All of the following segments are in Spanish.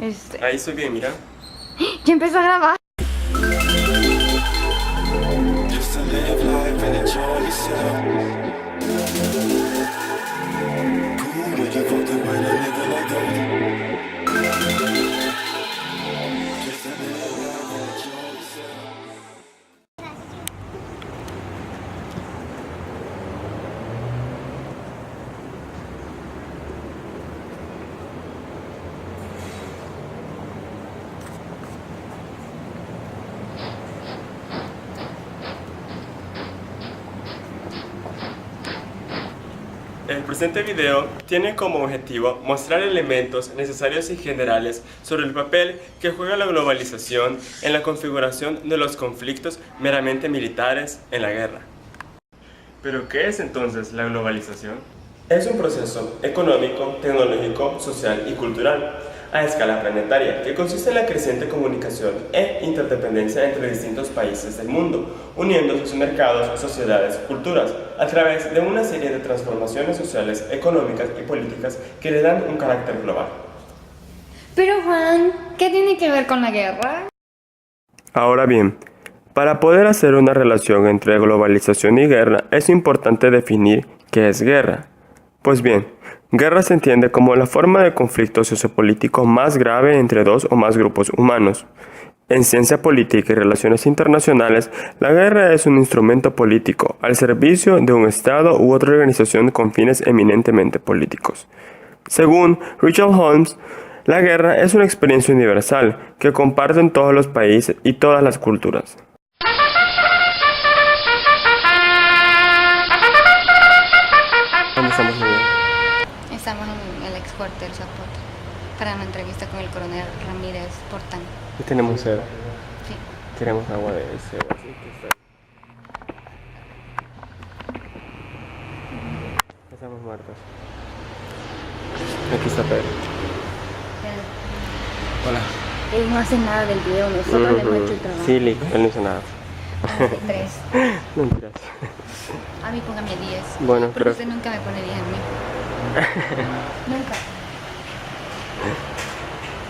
Ahí estoy bien, mira. Ya empezó a grabar. Just to live life and enjoy yourself. Cool, when you go through when a nigga like that. Just to live life and enjoy yourself. El presente video tiene como objetivo mostrar elementos necesarios y generales sobre el papel que juega la globalización en la configuración de los conflictos meramente militares en la guerra. ¿Pero qué es entonces la globalización? Es un proceso económico, tecnológico, social y cultural a escala planetaria que consiste en la creciente comunicación e interdependencia entre distintos países del mundo, uniendo sus mercados, sociedades, culturas, a través de una serie de transformaciones sociales, económicas y políticas que le dan un carácter global. Pero Juan, ¿qué tiene que ver con la guerra? Ahora bien, para poder hacer una relación entre globalización y guerra es importante definir qué es guerra. Pues bien, guerra se entiende como la forma de conflicto sociopolítico más grave entre dos o más grupos humanos. En ciencia política y relaciones internacionales, la guerra es un instrumento político al servicio de un Estado u otra organización con fines eminentemente políticos. Según Richard Holmes, la guerra es una experiencia universal que comparten todos los países y todas las culturas. ¿Dónde estamos, Miguel? Estamos en el ex cuartel Zapote para una entrevista con el coronel Ramírez Portán. Y tenemos sed. Sí. Queremos agua de ese o así que está. Estamos muertos. Aquí está Pedro. Hola. Él no hace nada del video, nosotros le hemos hecho el trabajo. Sí, Lick, él no hizo nada. Tres. Mentiras. A mí póngame 10. Bueno, porque pero usted nunca me pone 10 a mí. Nunca.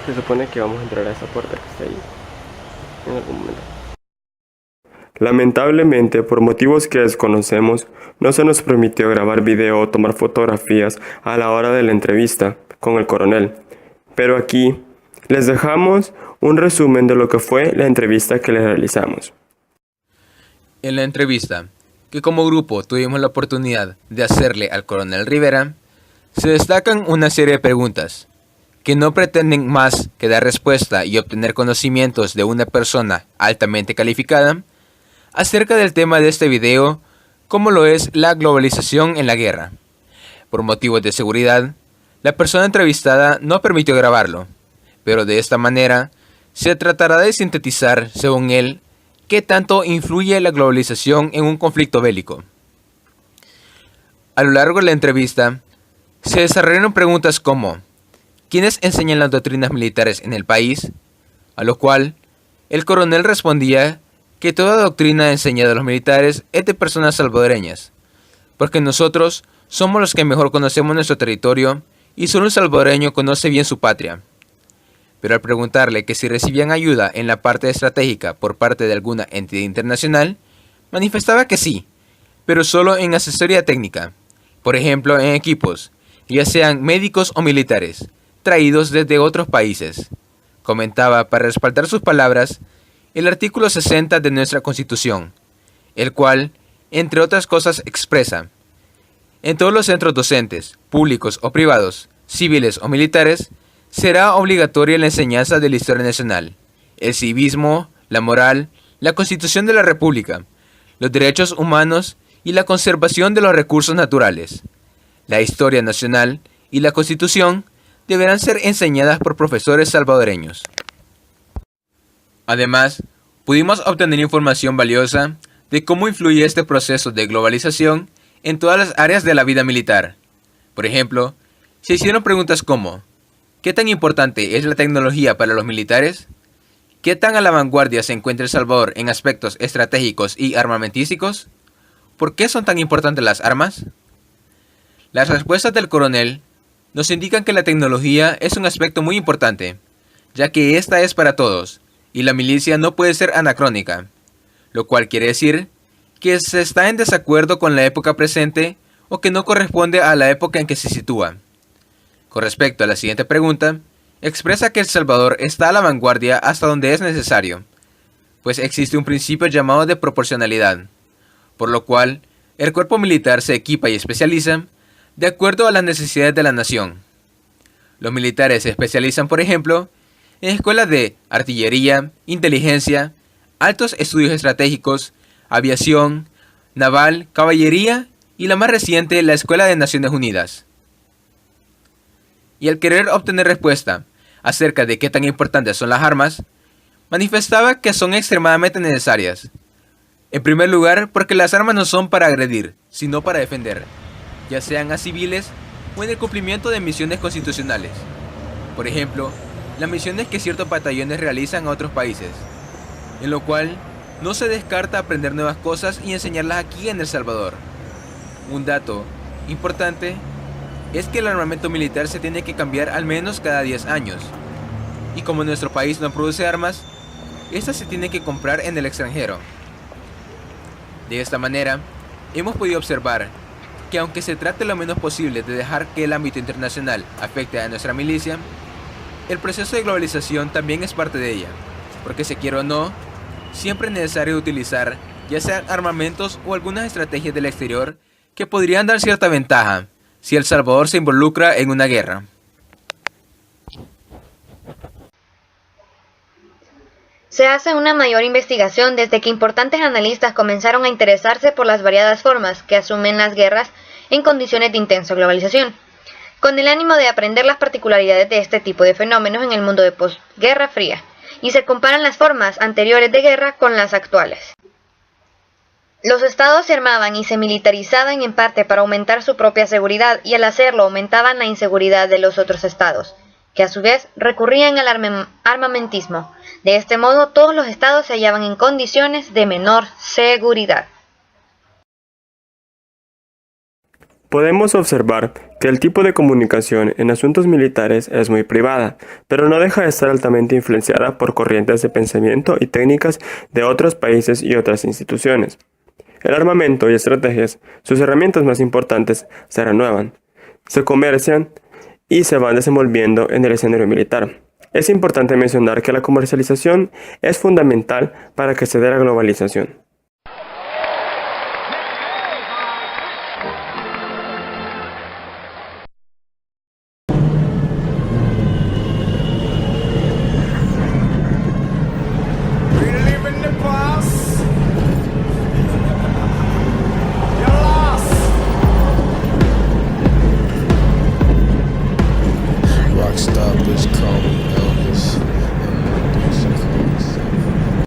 se supone que vamos a entrar a esa puerta que está ahí en algún momento. Lamentablemente, por motivos que desconocemos, no se nos permitió grabar video o tomar fotografías a la hora de la entrevista con el coronel. Pero aquí les dejamos un resumen de lo que fue la entrevista que le realizamos. En la entrevista, que como grupo tuvimos la oportunidad de hacerle al coronel Rivera, se destacan una serie de preguntas que no pretenden más que dar respuesta y obtener conocimientos de una persona altamente calificada acerca del tema de este video, como lo es la globalización en la guerra. Por motivos de seguridad, la persona entrevistada no permitió grabarlo, pero de esta manera se tratará de sintetizar, según él, qué tanto influye la globalización en un conflicto bélico. A lo largo de la entrevista, se desarrollaron preguntas como ¿quiénes enseñan las doctrinas militares en el país? A lo cual, el coronel respondía que toda doctrina enseñada a los militares es de personas salvadoreñas, porque nosotros somos los que mejor conocemos nuestro territorio y solo un salvadoreño conoce bien su patria. Pero al preguntarle que si recibían ayuda en la parte estratégica por parte de alguna entidad internacional, manifestaba que sí, pero solo en asesoría técnica, por ejemplo en equipos, ya sean médicos o militares, traídos desde otros países. Comentaba, para respaldar sus palabras, el artículo 60 de nuestra Constitución, el cual, entre otras cosas, expresa: en todos los centros docentes, públicos o privados, civiles o militares, será obligatoria la enseñanza de la historia nacional, el civismo, la moral, la Constitución de la República, los derechos humanos y la conservación de los recursos naturales. La historia nacional y la Constitución deberán ser enseñadas por profesores salvadoreños. Además, pudimos obtener información valiosa de cómo influye este proceso de globalización en todas las áreas de la vida militar. Por ejemplo, se hicieron preguntas como: ¿qué tan importante es la tecnología para los militares? ¿Qué tan a la vanguardia se encuentra El Salvador en aspectos estratégicos y armamentísticos? ¿Por qué son tan importantes las armas? Las respuestas del coronel nos indican que la tecnología es un aspecto muy importante, ya que esta es para todos, y la milicia no puede ser anacrónica, lo cual quiere decir que se está en desacuerdo con la época presente o que no corresponde a la época en que se sitúa. Con respecto a la siguiente pregunta, expresa que El Salvador está a la vanguardia hasta donde es necesario, pues existe un principio llamado de proporcionalidad, por lo cual el cuerpo militar se equipa y especializa de acuerdo a las necesidades de la nación. Los militares se especializan, por ejemplo, en escuelas de artillería, inteligencia, altos estudios estratégicos, aviación, naval, caballería y la más reciente, la Escuela de Naciones Unidas. Y al querer obtener respuesta acerca de qué tan importantes son las armas, manifestaba que son extremadamente necesarias. En primer lugar, porque las armas no son para agredir, sino para defender, ya sean a civiles o en el cumplimiento de misiones constitucionales. Por ejemplo, las misiones que ciertos batallones realizan a otros países, en lo cual no se descarta aprender nuevas cosas y enseñarlas aquí en El Salvador. Un dato importante es que el armamento militar se tiene que cambiar al menos cada 10 años. Y como nuestro país no produce armas, estas se tienen que comprar en el extranjero. De esta manera, hemos podido observar que aunque se trate lo menos posible de dejar que el ámbito internacional afecte a nuestra milicia, el proceso de globalización también es parte de ella, porque se quiera o no, siempre es necesario utilizar ya sean armamentos o algunas estrategias del exterior que podrían dar cierta ventaja si El Salvador se involucra en una guerra. Se hace una mayor investigación desde que importantes analistas comenzaron a interesarse por las variadas formas que asumen las guerras en condiciones de intensa globalización, con el ánimo de aprender las particularidades de este tipo de fenómenos en el mundo de posguerra fría, y se comparan las formas anteriores de guerra con las actuales. Los estados se armaban y se militarizaban en parte para aumentar su propia seguridad, y al hacerlo aumentaban la inseguridad de los otros estados, que a su vez recurrían al armamentismo. De este modo, todos los estados se hallaban en condiciones de menor seguridad. Podemos observar que el tipo de comunicación en asuntos militares es muy privada, pero no deja de estar altamente influenciada por corrientes de pensamiento y técnicas de otros países y otras instituciones. El armamento y estrategias, sus herramientas más importantes, se renuevan, se comercian y se van desenvolviendo en el escenario militar. Es importante mencionar que la comercialización es fundamental para que se dé la globalización. Rock stoppers come